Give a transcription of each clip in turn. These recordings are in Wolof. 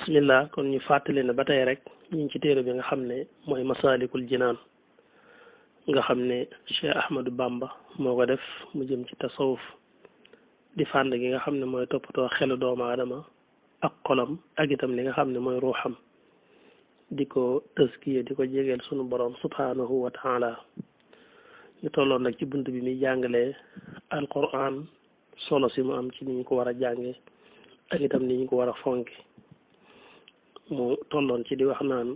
bismillah kon ñu fàttali ne ba tey rek ñu ngi ci téere bi nga xam ne mooy masalikul jinaan nga xam ne Cheikh Ahmadou Bamba moo ko def mu jëm ci tasawuf di fànn gi nga xam ne mooy toppatoo xelu doomu aadama ak xolam ak itam li nga xam ne mooy ruuxam di ko tëskiye di ko jegeel sunu borom subhanahu wa taala ñu tolloon nag ci bunt bi muy jàngalee alquran solo si mu am ci ni ñu ko war a jànge ak itam ni ñu ko war a fonke mu tolloon ci di wax naan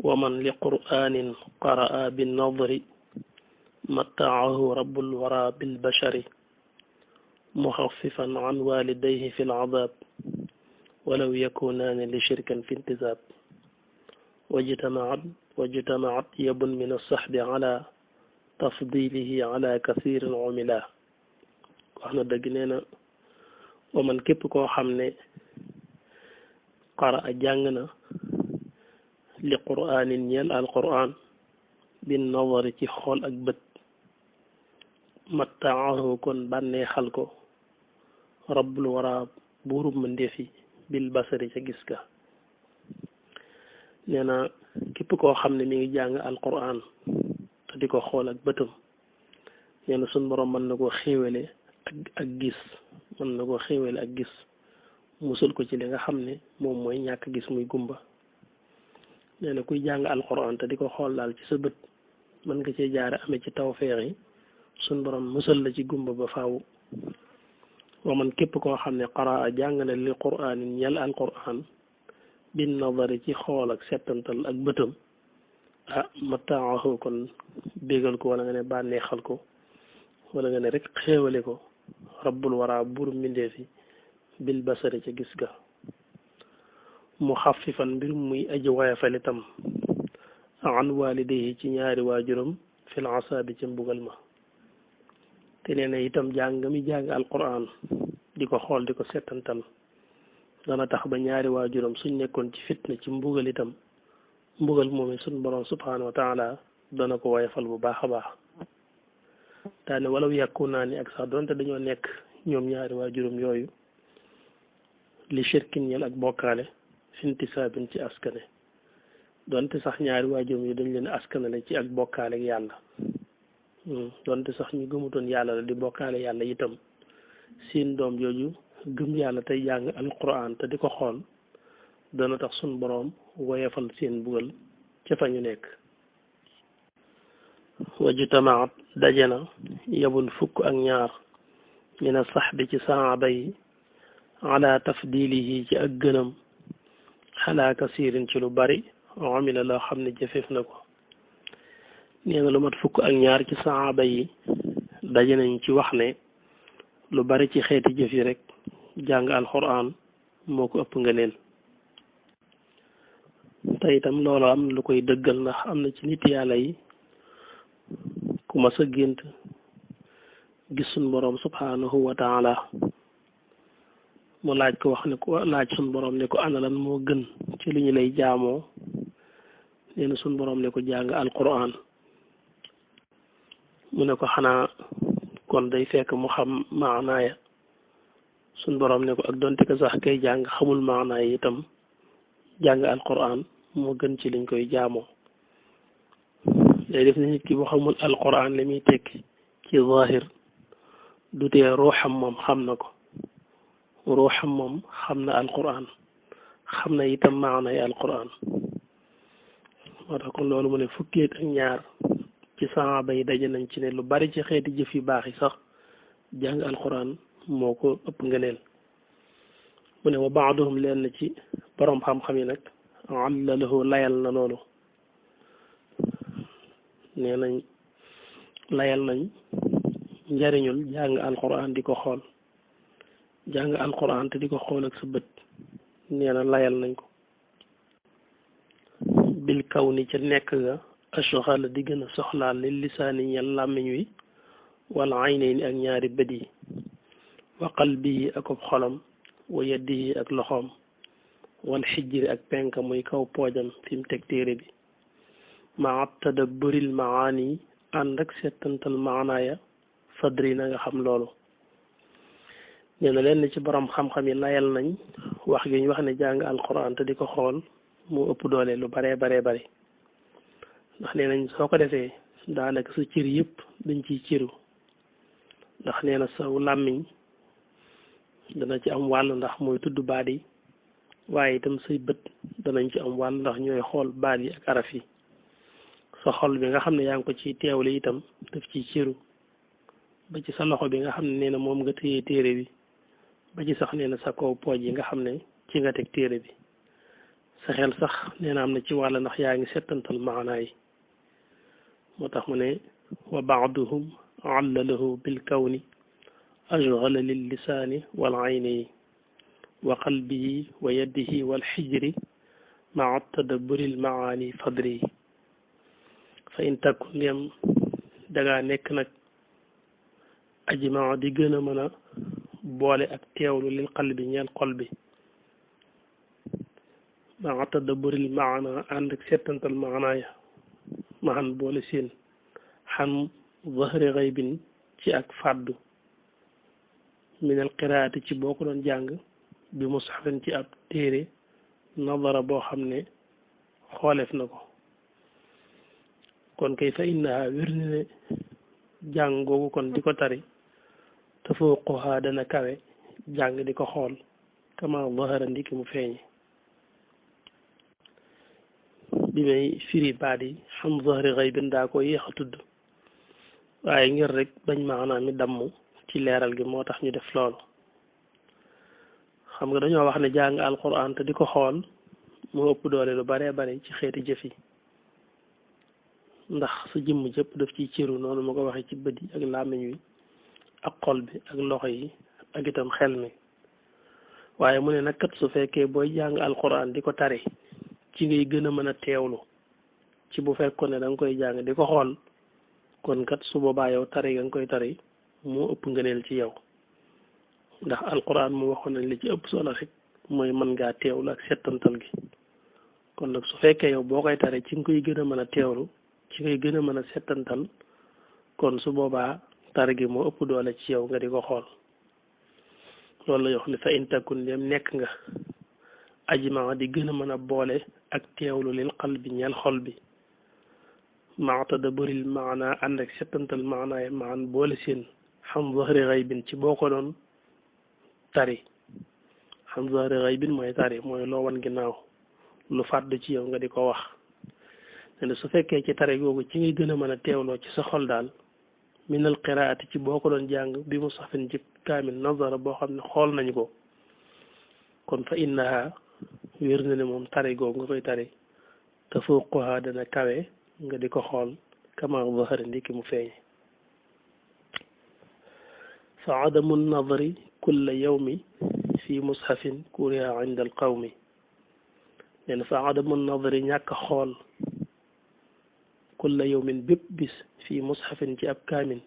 wa man li qur'anin qaraa bin nadri mattaahu rabbul wara bil bashari muxaffifan an walidayhi fi al-adab walaw yakunaani li shirkan fi intisab wajtamaat yabun min as-sahbi ala tafdilihi ala kathirin umila wax na dëgg nee na wa man képp koo xam ne qara a jàng na li qur'anin ñeel al qur'an bin nadari ci xool ak bët mattaahu kon bànneexal ko rabbul wara buurub ma ndefi bil basari ca gis ka nee na képp koo xam ne mi ngi jàng al qur'an te di ko xool ak bëtam nee na suñ borom mën na koo xéewale ak gis mën na koo xéewale ak gis musul ko ci li nga xam ne moom mooy ñàkk gis muy gumba nee na kuy jàng alquran te di ko xool daal ci sa bët mën nga cee jaare amee ci tawfeex yi suñ borom musal la ci gumba ba faaw wa man képp koo xam ne qaraa jàng na li quraanin ñel alquran bin nadari ci xool ak settantal ak bëtam ah mataahu kon bégal ko wala nga ne bànneexal ko wala nga ne rek xéewale ko rabbul wara buur mbindeef yi bil basari ca gis ga mu xaffifan mbir muy aji woyafal itam an walidayhi ci ñaari waajuram fil asaabi ca mbugal ma te nee na itam jàng mi jàng alquran di ko xool di ko settantal dana tax ba ñaari waajuram suñ nekkoon ci fitna ci mbugal itam mbugal moom suñ borom subhanahu wa taala dana ko woyafal bu baax a baax daane walaw yàkku naa ni ak sax donte dañoo nekk ñoom ñaari waajuram yooyu li shirkin ñel ak bokkaale fintisaabin ci askane donte sax ñaari waajuram yi dañ leen askanale ci ak bokkaale ak yàlla donte sax ñu gëmutoon yàlla la di bokkaale yàlla itam seen doom jooju gëm yàlla tey jàng alquran te di ko xool dana tax sun boroom woyefal seen bugal ca fa ñu nekk wajtamaat daje na yabun fukk ak ñaar mina saxbi ci saaba yi ala tafdilihi ci ak gënam xalaa kasirin ci lu bari amila loo xam ne jëfeef na ko nee na lu mat fukk ak ñaar ci saaba yi daje nañ ci wax ne lu bari ci xeeti jëf yi rek jàng alquran moo ko ëpp ngëneel te itam loolu am lu koy dëggal ndax am na ci nit yàlla yi ku mas a gént gis suñ boroom subhanahu wa taala mu laaj ko wax ne ko laaj suñ boroom ne ko ana lan moo gën ci li ñu lay jaamoo nee na suñ boroom ne ko jàng alquran mu ne ko xanaa kon day fekk mu xam maanaaya suñ boroom ne ko ak donte ko sax kay jàng xamul maanaaya itam jàng alquran moo gën ci liñ koy jaamoo day def ne nit ki boo xamul alquran li muy tekki ci zahir du tee ruuxam moom xam na ko ruuxam moom xam na alquran xam na itam maanay alquran moo tax kon loolu mu ne fukki ak ñaar ci saaba yi daje nañ ci ne lu bari ci xeeti jëf yu baax yi sax jàng alquran moo ko ëpp ngëneel mu ne wa baaduhum leen ci borom xam-xam yi nag allalahu layal na loolu nee nañ layal nañ njariñul jàng alquran di ko xool jàng alquran te di ko xool ak sa bët nee na layal nañ ko bil kaw ni ca nekk ga ashxala di gën a soxlaal li lisaani ñel làmmiñ wi wala aynayni ak ñaari bët yi wa qalbihi ak xolam wa yadihi ak loxoom wal xijri ak penka muy kaw poojam fi mu teg téere bi maa tadabburil maani ànd ak settantal maanaaya fadri na nga xam loolu nee na leen ci borom xam-xam yi layal nañ wax gi ñu wax ne jàng alquran te di ko xool moo ëpp doole lu baree bari ndax nee nañ soo ko defee daanaka sa cër yëpp dañ ciy cëru ndax nee na saw làmmiñ dana ci am wàll ndax mooy tudd baat yi waaye itam say bët danañ ci am wàll ndax ñooy xool baat yi ak araf yi sa xol bi nga xam ne yaa ngi ko ci teewle itam daf ciy cëru ba ci sa loxo bi nga xam ne nee na moom nga téye téere bi ba ci sax nee na sa kaw pooj yi nga xam ne ci nga teg téere bi sa xel sax nee na am na ci wàll ndax yaa ngi settantal maanaa yi moo tax mu ne wa baaduhum allalahu bil kawni ashghala lil lisaani wal ayni wa qalbihi wa yadihi wal xijri maa tadabburil maani fadri fa in takun ndem dangaa nekk nag aji maa di gën a mën a boole ak teewlu lil qalbi ñeel xol bi maa tadabburil maana ànd ak settantal maanaa ya maxan boole seen xam zahri xaybin ci ak fàddu minal qiraati ci boo ko doon jàng bi mushafin ci ab téere nadara boo xam ne xooleef na ko kon kay fa innaha wér na ne jàng googu kon di ko tari tafawquha dana kawe jàng di ko xool kama zahara ndiki mu feeñe bi may firi baat yi xam zahri xaybin daa ko yéex a tudd waaye ngir rek bañ maanaam mi damm ci leeral gi moo tax ñu def loolu xam nga dañoo wax ne jàng alquran te di ko xool moo ëpp doole lu baree bare ci xeeti jëf yi ndax sa jëmm jëpp daf ciy cëru noonu ma ko waxee ci bët yi ak làmmiñ wi ak xol bi ak loxo yi ak itam xel mi waaye mu ne nag kat su fekkee booy jàng alquran di ko tari ci ngay gën a mën a teewlu ci bu fekkoon ne da nga koy jàng di ko xool kon kat su boobaa yow tari nga koy tari moo ëpp ngëneel ci yow ndax alquran mu waxoon nañ li ci ëpp solo rek mooy mën ngaa teewlu ak settantal gi kon nag su fekkee yow boo koy tari ci nga koy gën a mën a teewlu ci ngay gën a mën a settantal kon su boobaa tari gi moo ëpp doole ci yow nga di ko xool loolu la wax ne fa in takun dem nekk nga ajma di gën a mën a boole ak teewlu lil qalbi ñeel xol bi maa tadabburil maana ànd ak settantal maanaay maan boole seen xam zahri xaybin ci boo ko doon tari xam zahri xaybin mooy tari mooy loo wan ginnaaw lu fàddu ci yow nga di ko wax ne su fekkee ci tari googu ci ngay gën a mën a teewloo ci sa xol daal minal qiraati ci boo ko doon jàng bi mu safin ci kaamil nazara boo xam ne xool nañu ko kon fa innaha wér na ne moom tari googu nga koy tari tafawquha dana kawe nga di ko xool kama zahara ndiki mu feeñe fa adamu nadari kulla yawmi fi mushafin kuriha inda al qawmi nee na fa adamu nadari ñàkk xool kulla yawmin bépp bis fi mushafin ci ab kaamin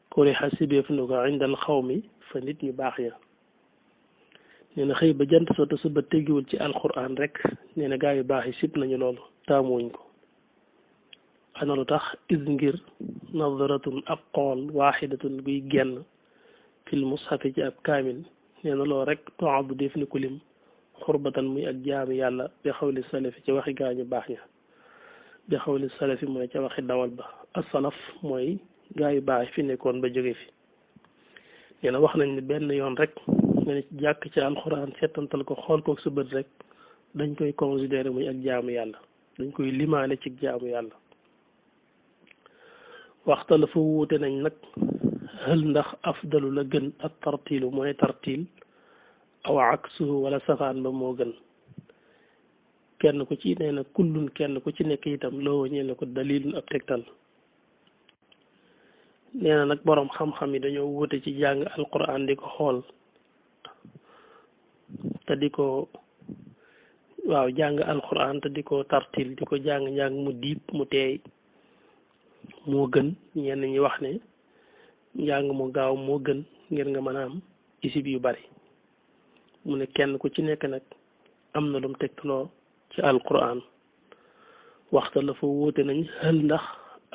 kuriha sibeef nu ko inda al qawmi fa nit ñu baax ya nee na xëy ba jant so te suba tegiwul ci alquran rek nee na gaa yu baax yi sib nañu loolu taamuwuñ ko ana lu tax is ngir nadaratun ab xool waaxidatun buy genn fil mushafi ci ab kaamil nee na loolu rek toa bu def ni ku lim xurbatan muy ak jaamu yàlla bi xawli salafi ci waxi gaa ñu baax ña bi xawli salafi mooy ca waxi dawal ba asalaf mooy gaa yu baax fi nekkoon ba jóge fi nee na wax nañ ne benn yoon rek nga ne jàkk ci alxuraan seetantal ko xool kook sa bët rek dañ koy considéré muy ak jaamu yàlla dañ koy limaale ci jaamu yàlla waxta la fa wuute nañ nag hël ndax afdalu la gën ak tartiilu mooy tartiil aw aksuhu wala safaan ba moo gën kenn ku ci nee na kullun kenn ku ci nekk itam loo ñeel na ko dalilun ab tegtal nee na nag boroom xam-xam yi dañoo wuute ci jàng alquran di ko xool te di ko waaw jàng alquran te di ko tartil di ko jàng mu diib mu teey moo gën ñenn ñi wax ne njàng mu gaaw moo gën ngir nga mën a am isib yu bari mu ne kenn ku ci nekk nag am na lum tegtaloo ci alquran waxta la fa wuute nañ xel ndax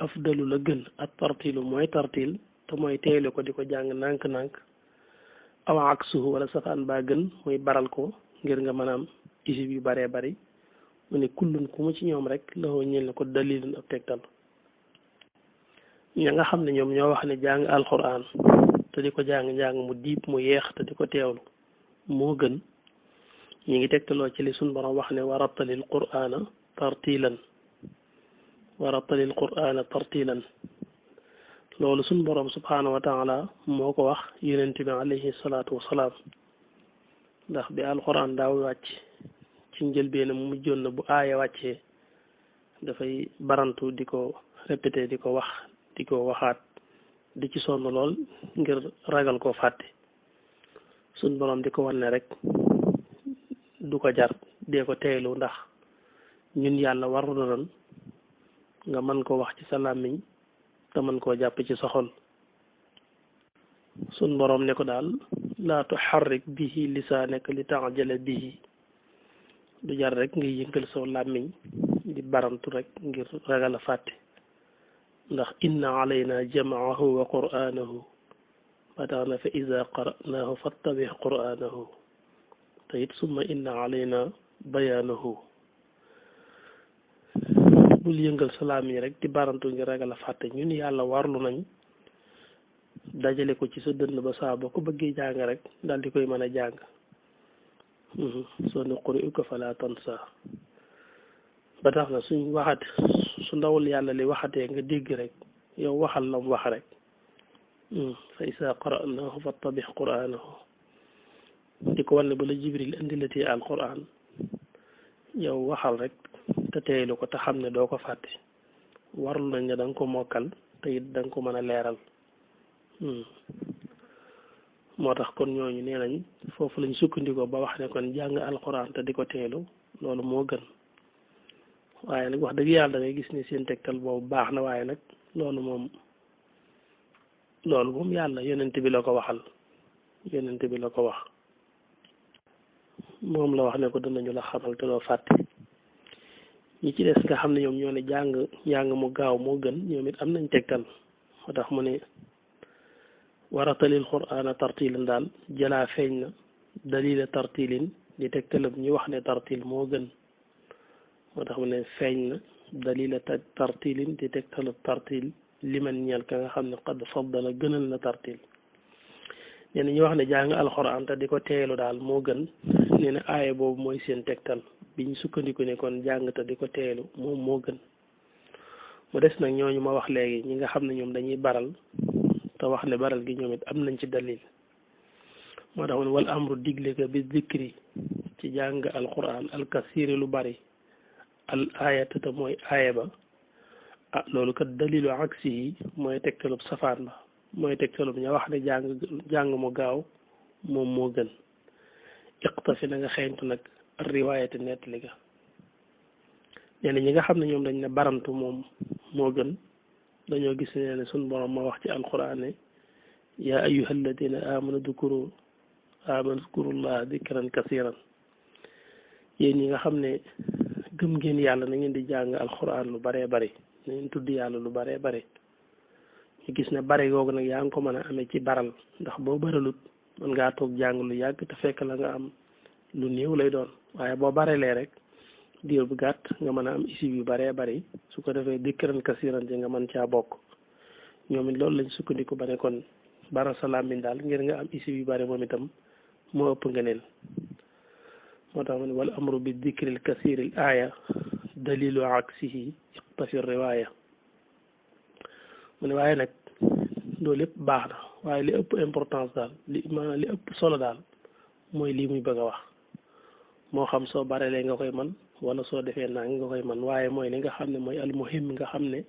afdalu la gën ak tartilu mooy tartil te mooy teele ko di ko jàng nànk-nànk aw aksuhu wala safaan baa gën muy baral ko ngir nga mën a am isib yu baree bari mu ne kullun ku mu ci ñoom rek la woo ñeel na ko dalilun ab tegtal ña nga xam ne ñoom ñoo wax ne jàng alquran te di ko jàng mu diib mu yeex te di ko teewlu moo gën ñi ngi tegtaloo ci li suñ borom wax ne warattalil qur'ana tartilan loolu suñ borom subhanahu wa taala moo ko wax yonent bi alayhi salaatu wasalaam ndax bi alquran daaw wàcc ci njëlbéen mu mujjoon na bu aaya wàccee dafay barantu di ko répété di ko wax di ko waxaat di ci sonn lool ngir ragal koo fàtte suñ borom di ko wan ne rek du ko jar dee ko teeylu ndax ñun yàlla waru na doon nga mën ko wax ci sa làmmiñ te mën koo jàpp ci sa xol suñ borom ne ko daal laa tuharrik bihi lisaanaka li ta'jala bihi du jar rek ngay yëngal soo làmmiñ di barantu rek ngir ragal a fàtte ndax inna alayna jam'ahu wa qur'anahu ba tax na fa iza qara'nahu fattabi' qur'anahu te it summa inna alayna bayaanahu bul yëngal salaam yi rek di barantu ngir ragal a fàtte ñun yàlla warlu nañ dajale ko ci sa dënn ba saa boo ko bëggee jàng rek daal di koy mën a jàng soo nuqri'uka falaa tansaa ba tax na suñ waxat su ndawul yàlla li waxatee nga dégg rek yow waxal lam wax rek fa izaa qara'naahu fattabi' qur'aanahu di ko wan ne ba la jibril indilatee alquran yow waxal rek te teeylu ko te xam ne doo ko fàtte warlu nañ ne da nga ko mokkal te it da nga ko mën a leeral moo tax kon ñooñu nee nañ foofu lañ sukkandikoo ba wax ne kon jàng alquran te di ko teelu loolu moo gën waaye nag wax dëgg yàlla da ngay gis ni seen tegtal boobu baax na waaye nag loolu moom yàlla yonent bi la ko waxal yonent bi la ko wax moom la wax ne ko danañu la xamal te doo fàtte ñi ci des nga xam ne ñoom ñoo ne jàng mu gaaw moo gën ñoom it am nañ tegtal moo tax mu ne waratalil qur'ana tartilan daal jëlaa feeñ na dalila tartilin di tegtalab ñi wax ne tartil moo gën moo tax mu ne feeñ na dalila tartilin di tegtalab tartil liman ñeel ka nga xam ne qad faddala gënal na tartil nee na ñu wax ne jàng alxuraan te di ko teelu daal moo gën nee na aaya boobu mooy seen tegtal biñ sukkandiku ne kon jàng te di ko teelu moom moo gën mu des nag ñooñu ma wax léegi ñi nga xam ne ñoom dañuy baral te wax ne baral gi ñoom it am nañ ci dalil moo tax wal amru digle ka bi zikri ci jàng alquran alkasiri lu bari al ayata te mooy aaya ba ah loolu kat dalilu aksi yi mooy tegtalub safaan ba mooy tegtalub ña wax ne jàng mu gaaw moom moo gën iqtafi na nga xeeñtu nag riwaayati nettali ga nee na ñi nga xam ne ñoom dañ ne barantu moom moo gën dañoo gis ne suñ borom ma wax ci alquran ne yaa ayyuha alladina amanu dkurullaha dikran kasiran yéen ñi nga xam ne gëm ngeen yàlla na ngeen di jàng alquran lu baree bari na ngeen tudd yàlla lu baree bari ñu gis ne bari googu nag yaa ngi ko mën a amee ci baral ndax boo baralut mën ngaa toog jàng lu yàgg te fekk la nga am lu néew lay doon waaye boo barelee rek diir bu gàtt nga mën a am isib yu baree bari su ko defee dikran kasiran ji nga mën caa bokk ñoom it loolu lañ sukkandiku ba ne kon bara salaam min daal ngir nga am isib yu bari moom itam moo ëpp ngëneel moo tax ma ne wal amru bi dikril kasiril aaya dalilu aksihi iqtafi riwaaya mu ne waaye nag loolu lépp baax na waaye li ëpp importance daal maanaam li ëpp solo daal mooy lii muy bëgg a wax moo xam soo barelee nga koy man wala soo defee naa nga koy man waaye mooy li nga xam ne mooy almuhim nga xam ne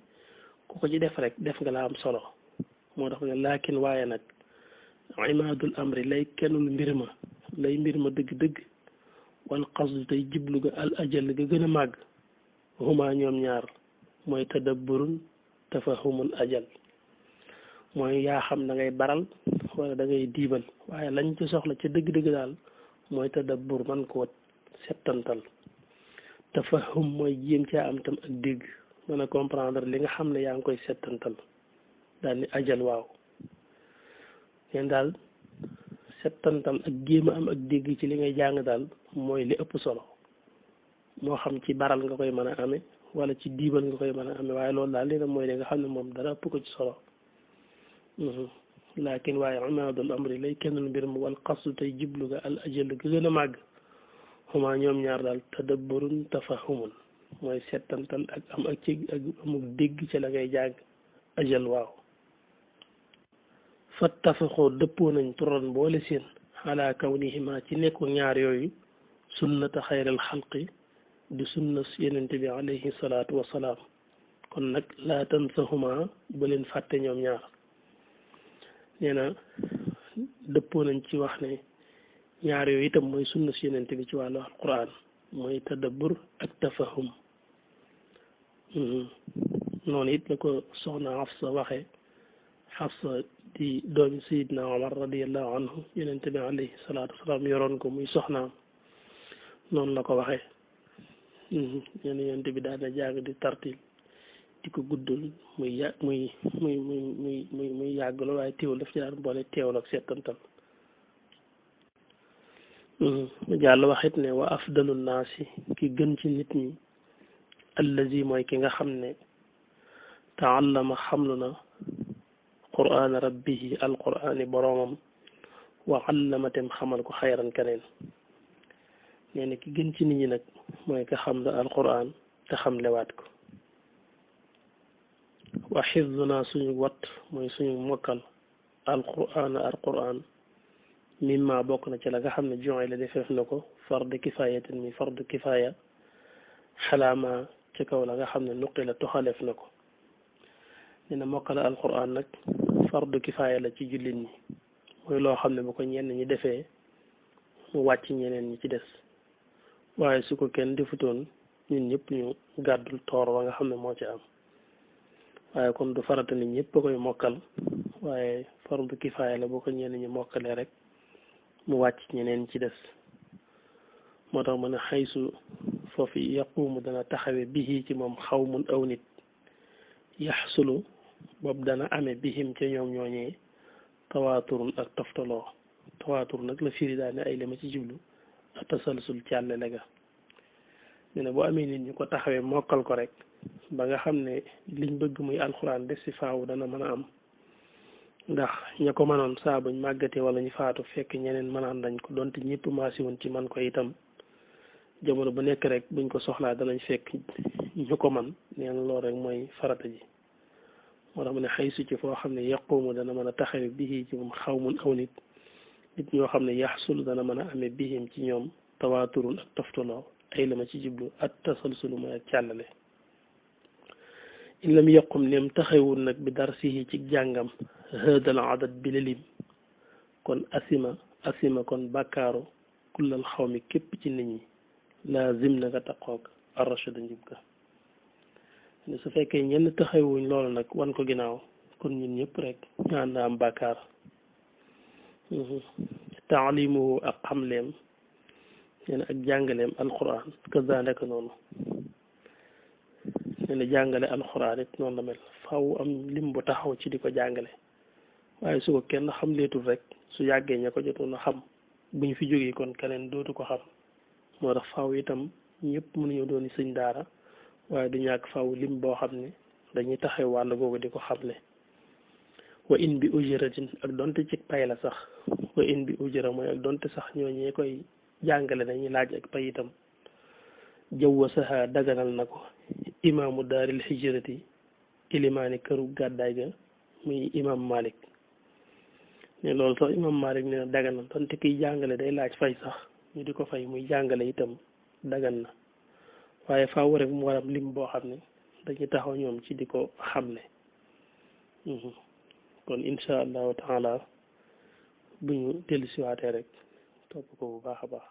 ku ko ci def rek def nga la am solo moo tax ne laakin waaye nag imaadul amri lay kennul mbir ma dëgg-dëgg wal qasdu tey jiblu ga al ajal ga gën a màgg huma ñoom ñaar mooy tadabburun tafahumul ajal mooy yaa xam da ngay baral wala da ngay diibal waaye lañ ci soxla ca dëgg-dëgg daal mooy tadabbur man koo settantal tafahum mooy jéem caa am tam ak dégg mën a comprendre li nga xam ne yaa ngi koy settantal daal ni ajal waaw leen daal settantal ak jéem a am ak dégg ci li ngay jàng daal mooy li ëpp solo moo xam ci baral nga koy mën a amee wala ci diibal nga koy mën a amee waaye loolu daal li na mooy li nga xam ne moom dara ëpp ko ci solo laakin waaye imaadul amri lay kennul mbir mu wal qasdu tey jublu ga al ajal ga gën a màgg xuma ñoom ñaar daal tadabburun tafahumun mooy settantal ak am ak ci ak amuk dégg ci la ngay jàng ajal waaw fattafaxoo dëppoo nañ turan boole seen xalaa kawnihima ci nekku ñaar yooyu sunnata xayral xalqi di sunna yenente bi alayhi salaatu wasalaam kon nag laa tansahuma ba leen fàtte ñoom ñaar nee na dëppoo nañ ci wax ne ñaar yooyu itam mooy sunna si yenente bi ci wàllu alquran mooy tadabbur ak tafahum noonu it la ko soxna Xafsa waxe Xafsa di doomi sayidna Omar radiallahu anhu yenente bi alayhi salaatu wasalaam yoroon ko muy soxnaam noonu la ko waxee ñeen yenente bi daana jàng di tartil di ko guddal muy yà muy yàgg la waaye teewul daf ci daan boole teewul ak settantal jàll waxit ne wa afdalu naasi ki gën ci nit ñi allazi mooy ki nga xam ne taallama xamlu na qur'aana rabbihi alqur'aani boroomam wa allamatem xamal ko xayran keneen nee na ki gën ci nit ñi nag mooy ka xam la alqur'aan te xamlewaat ko wa xifduna suñu wat mooy suñu mokkal alqur'aan mimma bokk na ci la nga xam ne joxe la defeef na ko fardu kifayatin mi fardu kifaya xalaama ci kaw la nga xam ne nuqi la toxaleef na ko nee na mokkal alqur'aan nag fardu kifaya la ci jullit ñi mooy loo xam ne bu ko ñenn ñi defee mu wàcc ñeneen ñi ci des waaye su ko kenn defutoon ñun ñëpp ñu gàddul toor wa nga xam ne moo ci am waaye kon du farata nit ñëpp a koy mokkal waaye fardu kifaaya la boo ko ñenn ñi mokkalee rek mu wàcc ñeneen ci des moo tax mu ne xaysu foofu yaqumu dana taxawe bihi ci moom xawmun aw nit yaxsulu boobu dana amee bihim ca ñoom ñooñee tawaaturun ak toftaloo tawaatur nag la firi daane ay lema ci jublu ak tasalsul càllale ga ne ne bu amee nit ñu ko taxawee mokkal ko rek ba nga xam ne liñ bëgg muy alxuraan des ci faawu dana mën a am ndax ña ko mënoon saa buñ màggatee wala ñu faatu fekk ñeneen mënaan dañ ko donte ñëpp maasi woon ci man ko itam jamono bu nekk rek buñ ko soxlaa danañ fekk ñu ko man neen loolu rek mooy farata ji moo tax mu ne xëy su ci foo xam ne yaqumu dana mën a taxawe bihi ci moom xawmun aw nit ñoo xam ne yaxsul dana mën a amee bihim ci ñoom tawaaturun ak toftaloo ay la ma ci jublu at tasalsulu mooy ak càllale in lam yaqum nem taxawul nag bi darsihi ci jàngam hëdal adat bi la lim kon asima kon bàkkaaru kullal xaw mi képp ci nit ñi laazim na nga taqoog arrachada njub ga su fekkee ñenn taxawuñ loolu nag wan ko ginnaaw kon ñun ñëpp rek ñaan na am bàkkaar taalimuhu ak xamleem nee na ak jàngaleem alquran kazalika noonu nee na jàngale alquran it noonu la mel faaw am lim bu taxaw ci di ko jàngale waaye su ko kenn xamleetul rek su yàggee ña ko jotoon a xam buñ fi jógee kon keneen dootu ko xam moo tax faaw itam ñëpp mënuñoo doon sëñ daara waaye du ñàkk faaw lim boo xam ne dañuy taxaw wàll googu di ko xamle wa in bi ujratin ak donte ci pay la sax wa in bi ujra mooy ak donte sax ñooñee koy jàngale dañuy laaj ak pay itam jawwa saha daganal na ko imaamu daaril hijrati ilimaani këru gàddaay ga muy imam Malik ne loolu sax imam Malik ne daganal donte kiy jàngale day laaj fay sax ñu di ko fay muy jàngale itam dagan na waaye faaw rek mu waram lim boo xam ne dañuy taxaw ñoom ci di ko xamle kon insha allahu taala bu ñu dellusiwaatee rek topp ko bu baax a baax